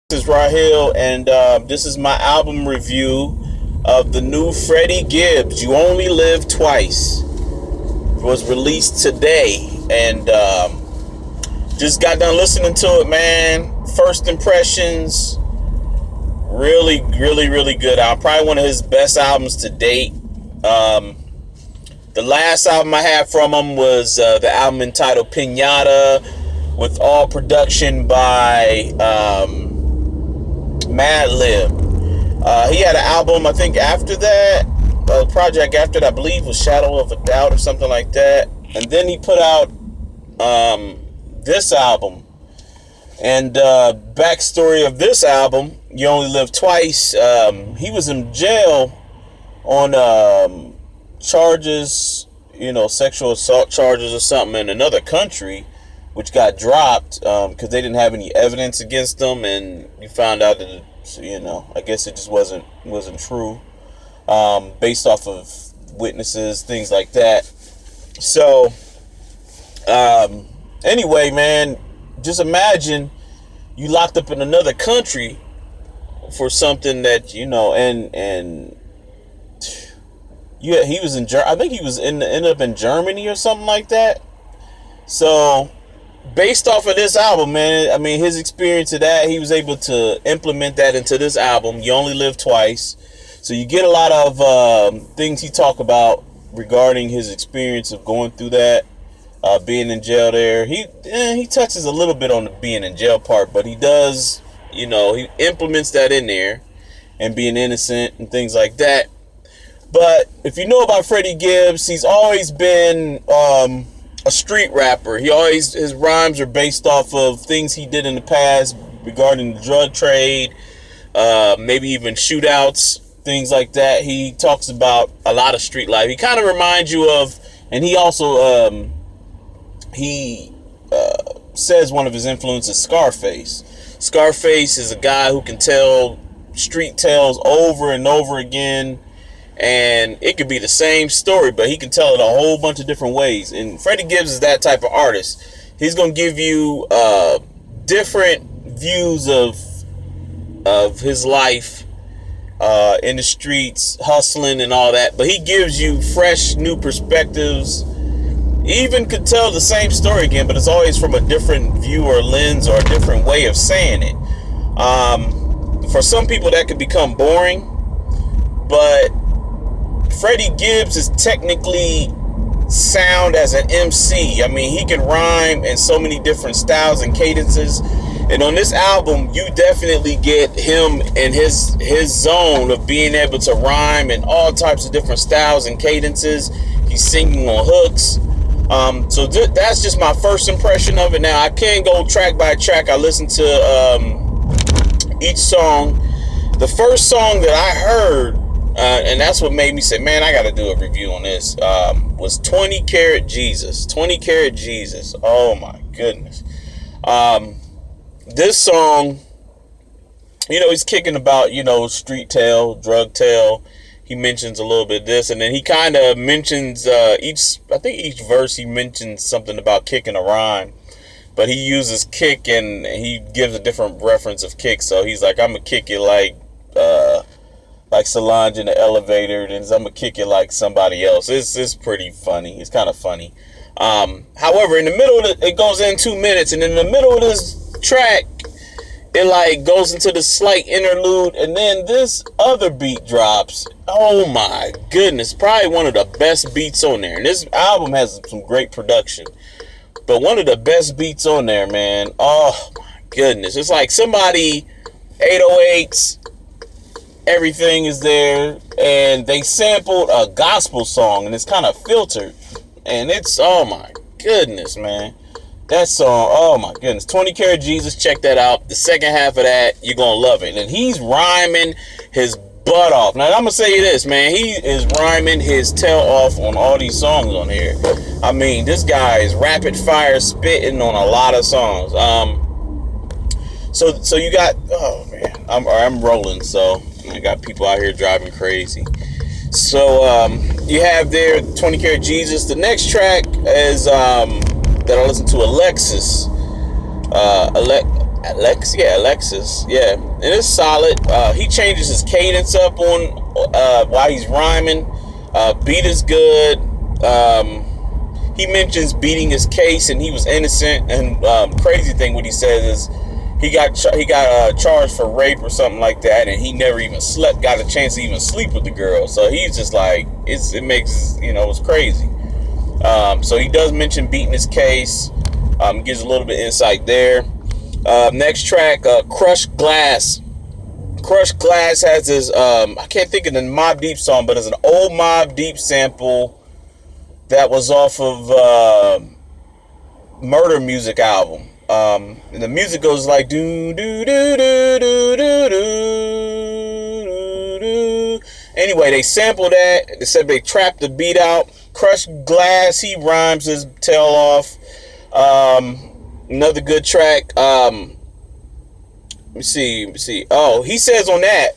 This is Rahil, and this is my album review of the new Freddie Gibbs, You Only Live Twice. It was released today, and just got done listening to it, man. First impressions, really, really, really good. Probably one of his best albums to date. The last album I had from him was the album entitled Pinata, with all production by Madlib. He had an album, I think, after that. Project after that, I believe, was Shadow of a Doubt or something like that. And then he put out this album. And backstory of this album, You Only Live Twice. He was in jail on charges, sexual assault charges or something in another country, which got dropped because they didn't have any evidence against them, and you found out that I guess it just wasn't true, based off of witnesses, things like that. So anyway, man, just imagine you locked up in another country for something that and he was in I think he was ended up in Germany or something like that. So based off of this album, man, I mean, his experience of that, he was able to implement that into this album, You Only Live Twice. So you get a lot of things he talk about regarding his experience of going through that, being in jail there. He touches a little bit on the being in jail part, but he does, he implements that in there, and being innocent and things like that. But if you know about Freddie Gibbs, he's always been a street rapper. His rhymes are based off of things he did in the past regarding the drug trade, maybe even shootouts, things like that. He talks about a lot of street life. He kind of reminds you of, and he also says one of his influences, Scarface. Scarface is a guy who can tell street tales over and over again. And it could be the same story, but he can tell it a whole bunch of different ways. And Freddie Gibbs is that type of artist. He's going to give you different views of his life in the streets, hustling and all that. But he gives you fresh, new perspectives. He even could tell the same story again, but it's always from a different view or lens or a different way of saying it. For some people, that could become boring, but Freddie Gibbs is technically sound as an MC. I mean, he can rhyme in so many different styles and cadences. And on this album, you definitely get him in his zone of being able to rhyme in all types of different styles and cadences. He's singing on hooks. So that's just my first impression of it. Now, I can't go track by track. I listened to each song. The first song that I heard, and that's what made me say, man, I got to do a review on this, was 20 Karat Jesus. 20 Karat Jesus. Oh, my goodness. This song, he's kicking about, street tale, drug tale. He mentions a little bit of this, and then he kind of mentions each verse he mentions something about kicking a rhyme. But he uses kick, and he gives a different reference of kick. So he's like, I'm going to kick it like Solange in the elevator, and I'm gonna kick it like somebody else. It's pretty funny. It's kind of funny. However, in the middle of it goes in 2 minutes, and in the middle of this track, it goes into the slight interlude, and then this other beat drops. Oh my goodness, probably one of the best beats on there. And this album has some great production, but one of the best beats on there, man. Oh my goodness, it's like somebody 808s. Everything is there, and they sampled a gospel song, and it's kind of filtered, and it's, oh my goodness, man, that song, oh my goodness, 20 Karat Jesus, check that out. The second half of that, you're gonna love it, and he's rhyming his butt off. Now, I'm gonna say this, man, he is rhyming his tail off on all these songs on here. I mean, this guy is rapid fire spitting on a lot of songs. So you got, oh man, I'm rolling, so I got people out here driving crazy. So you have there 20 Karat Jesus. The next track is that I listened to, Alexis Alexis, yeah, and it's solid. He changes his cadence up on while he's rhyming. Beat is good. He mentions beating his case and he was innocent. And crazy thing, what he says is he got charged for rape or something like that, and he never even got a chance to even sleep with the girl. So he's just like, it makes, it's crazy. So he does mention beating his case. Gives a little bit of insight there. Next track, Crushed Glass. Crushed Glass has this, I can't think of the Mobb Deep song, but it's an old Mobb Deep sample that was off of Murder Music album. And the music goes like do do do do do do do. Anyway, they sampled that. They said they trapped the beat out. Crushed Glass, he rhymes his tail off. Another good track. Let me see. Oh, he says on that,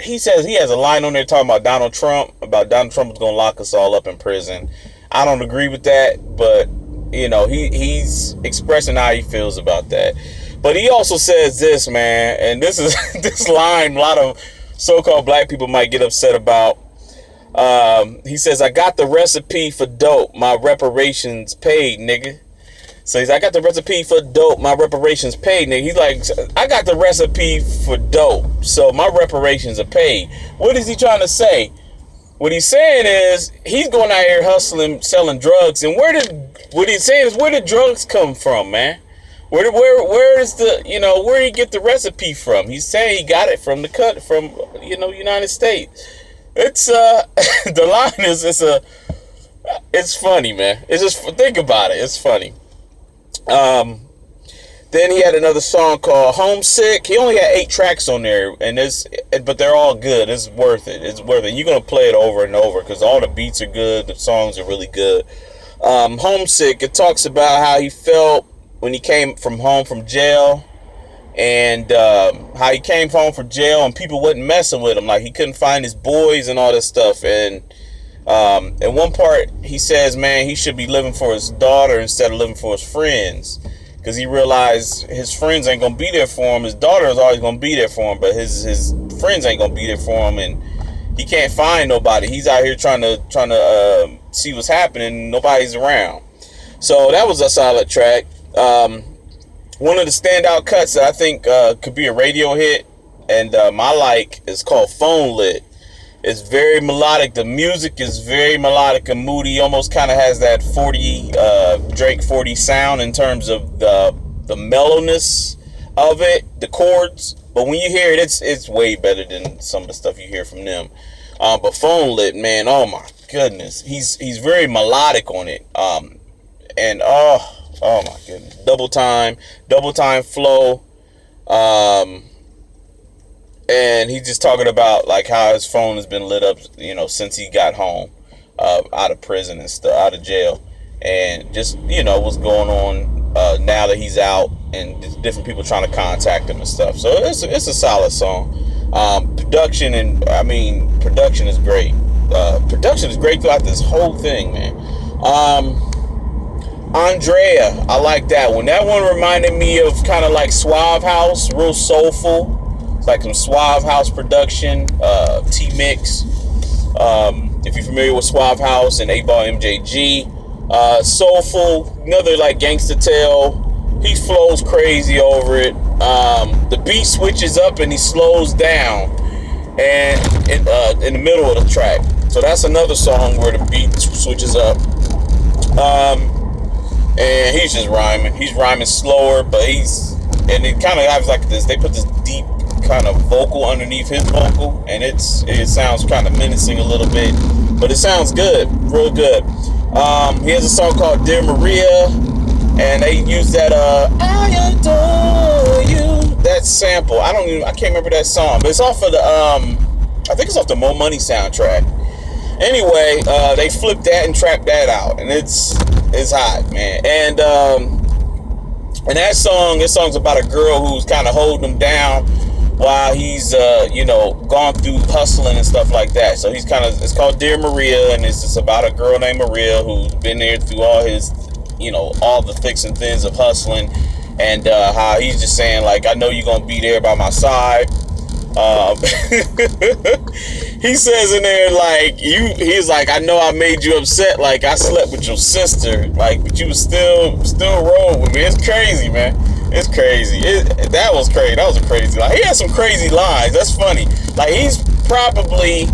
he has a line on there talking about Donald Trump was gonna lock us all up in prison. I don't agree with that, but he's expressing how he feels about that. But he also says this, man, and this is this line a lot of so-called black people might get upset about. He says, I got the recipe for dope, my reparations paid, nigga. So he's, I got the recipe for dope, my reparations paid, nigga. He's like, I got the recipe for dope, so my reparations are paid. What is he trying to say? What he's saying is, he's going out here hustling, selling drugs, and what he's saying is, where did drugs come from, man? Where is the, where did he get the recipe from? He's saying he got it from United States. It's, the line is, it's funny, man. It's just, think about it, it's funny. Then he had another song called Homesick. He only had 8 tracks on there, but they're all good. It's worth it. You're gonna play it over and over because all the beats are good. The songs are really good. Homesick. It talks about how he felt when he came home from jail, and how he came home from jail and people wasn't messing with him. Like, he couldn't find his boys and all this stuff. And in one part, he says, man, he should be living for his daughter instead of living for his friends. Because he realized his friends ain't going to be there for him. His daughter is always going to be there for him, but his friends ain't going to be there for him, and he can't find nobody. He's out here trying to see what's happening. Nobody's around. So that was a solid track. One of the standout cuts that I think could be a radio hit, and is called Phone Lit. It's very melodic. The music is very melodic and moody. Almost kind of has that Drake 40 sound in terms of the mellowness of it, the chords. But when you hear it, it's way better than some of the stuff you hear from them. But Phone Lit, man, oh my goodness, he's very melodic on it. And oh my goodness, double time flow. And he's just talking about like how his phone has been lit up, since he got home, out of prison and stuff, out of jail, and just what's going on now that he's out, and different people trying to contact him and stuff. So it's a solid song. Production is great. Production is great throughout this whole thing, man. Andrea, I like that one. That one reminded me of kind of like Suave House, real soulful. It's like some Suave House production, T-Mix. If you're familiar with Suave House and 8-Ball MJG. Soulful, another like gangsta tale. He flows crazy over it. The beat switches up and he slows down and in the middle of the track. So that's another song where the beat switches up. And he's just rhyming. He's rhyming slower, but and it kind of has like this, they put this deep kind of vocal underneath his vocal, and it sounds kind of menacing a little bit, but it sounds good, real good. He has a song called Dear Maria, and they use that I adore you, that sample. I can't remember that song, but it's off of the I think it's off the Mo Money soundtrack. Anyway, they flipped that and trapped that out, and it's hot, man. And that song's about a girl who's kind of holding him down while he's gone through hustling and stuff like that. So it's called Dear Maria, and it's just about a girl named Maria who's been there through all his all the thicks and thins of hustling, and how he's just saying like, I know you're gonna be there by my side. He says in there like, he's like, I know I made you upset, like I slept with your sister, like, but you was still rolling with me. It's crazy, man. It's crazy. That was crazy. That was a crazy line. He had some crazy lines. That's funny. Like, he's probably,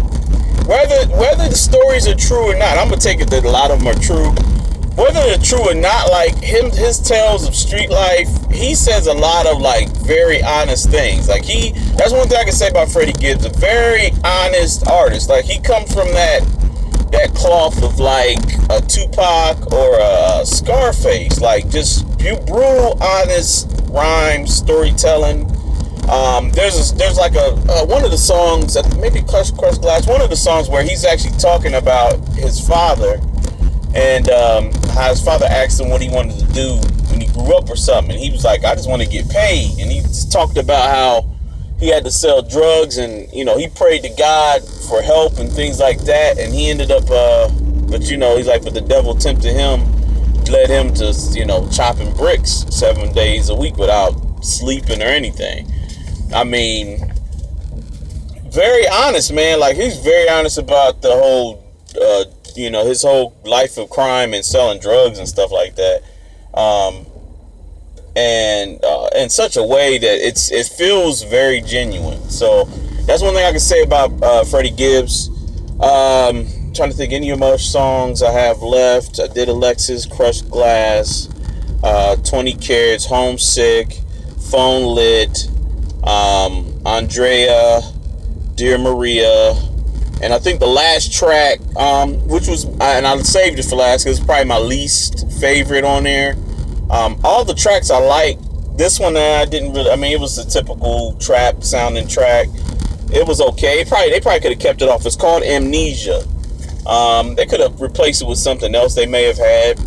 whether the stories are true or not, I'm gonna take it that a lot of them are true. Whether they're true or not, like his tales of street life, he says a lot of like very honest things. Like that's one thing I can say about Freddie Gibbs, a very honest artist. Like, he comes from that cloth of like a Tupac or a Scarface, like just brutal, honest rhyme storytelling. There's like a one of the songs, maybe Crush Glass, one of the songs where he's actually talking about his father. And how his father asked him what he wanted to do when he grew up or something. And he was like, I just want to get paid. And he just talked about how he had to sell drugs, and, you know, he prayed to God for help and things like that. And he ended up, but, you know, he's like, but the devil tempted him, led him to, you know, chopping bricks 7 days a week without sleeping or anything. I mean, very honest, man. Like, he's very honest about the whole, you know, his whole life of crime and selling drugs and stuff like that, and in such a way that it feels very genuine. So that's one thing I can say about Freddie Gibbs. Trying to think any of my songs I have left. I did Alexis, Crushed Glass, 20 Carats, Homesick, Phone Lit, Andrea, Dear Maria. And I think the last track, which was, and I saved it for last because it's probably my least favorite on there. All the tracks I like. This one I didn't really, I mean, it was a typical trap sounding track. It was okay. They probably could have kept it off. It's called Amnesia. They could have replaced it with something else they may have had.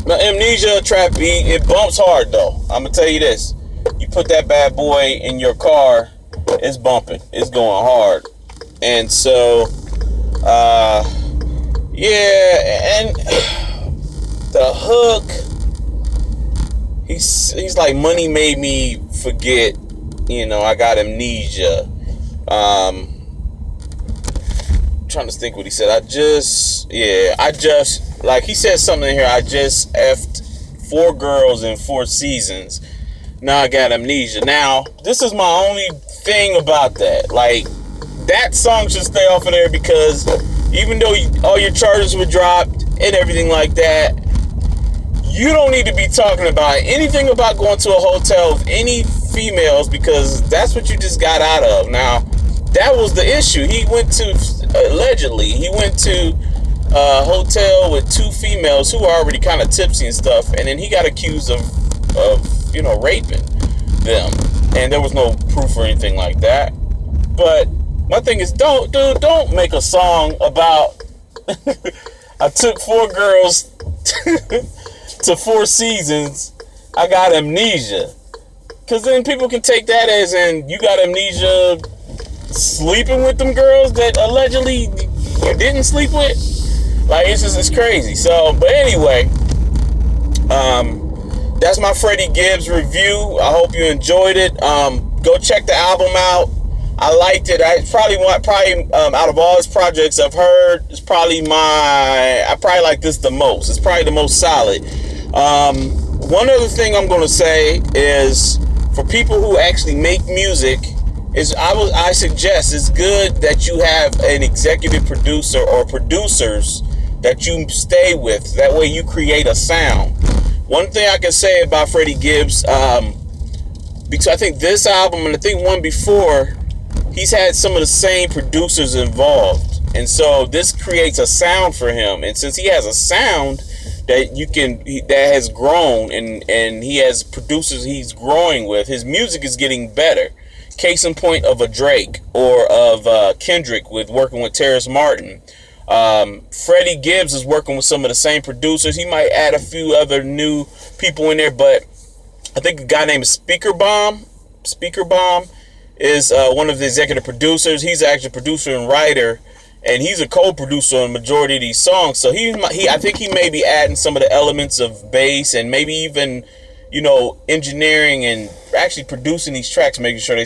But Amnesia, trap beat, it bumps hard though. I'm going to tell you this. You put that bad boy in your car, it's bumping. It's going hard. And so, yeah, and the hook, he's like, money made me forget, you know, I got amnesia. Trying to think what he said. Like, he said something in here, I just effed 4 girls in 4 seasons. Now I got amnesia. Now, this is my only thing about that. Like, that song should stay off of there, because even though all your charges were dropped and everything like that, you don't need to be talking about anything about going to a hotel with any females, because that's what you just got out of. Now, that was the issue. He went to, allegedly, a hotel with 2 females who were already kind of tipsy and stuff, and then he got accused of you know, raping them, and there was no proof or anything like that. But my thing is, don't make a song about I took 4 girls to 4 seasons, I got amnesia. Because then people can take that as in you got amnesia sleeping with them girls that allegedly you didn't sleep with. Like, it's crazy. So, but anyway, that's my Freddie Gibbs review. I hope you enjoyed it. Go check the album out. I liked it. I probably out of all his projects I've heard, it's probably I probably like this the most. It's probably the most solid. One other thing I'm going to say is, for people who actually make music, I suggest it's good that you have an executive producer or producers that you stay with. That way you create a sound. One thing I can say about Freddie Gibbs, because I think this album and I think one before, he's had some of the same producers involved, and so this creates a sound for him. And since he has a sound that has grown, and he has producers he's growing with, his music is getting better. Case in point of a Drake or of Kendrick with working with Terrace Martin. Freddie Gibbs is working with some of the same producers. He might add a few other new people in there, but I think a guy named Speaker Bomb is one of the executive producers. He's actually a producer and writer, and he's a co-producer on the majority of these songs. So I think he may be adding some of the elements of bass, and maybe even, engineering and actually producing these tracks, making sure they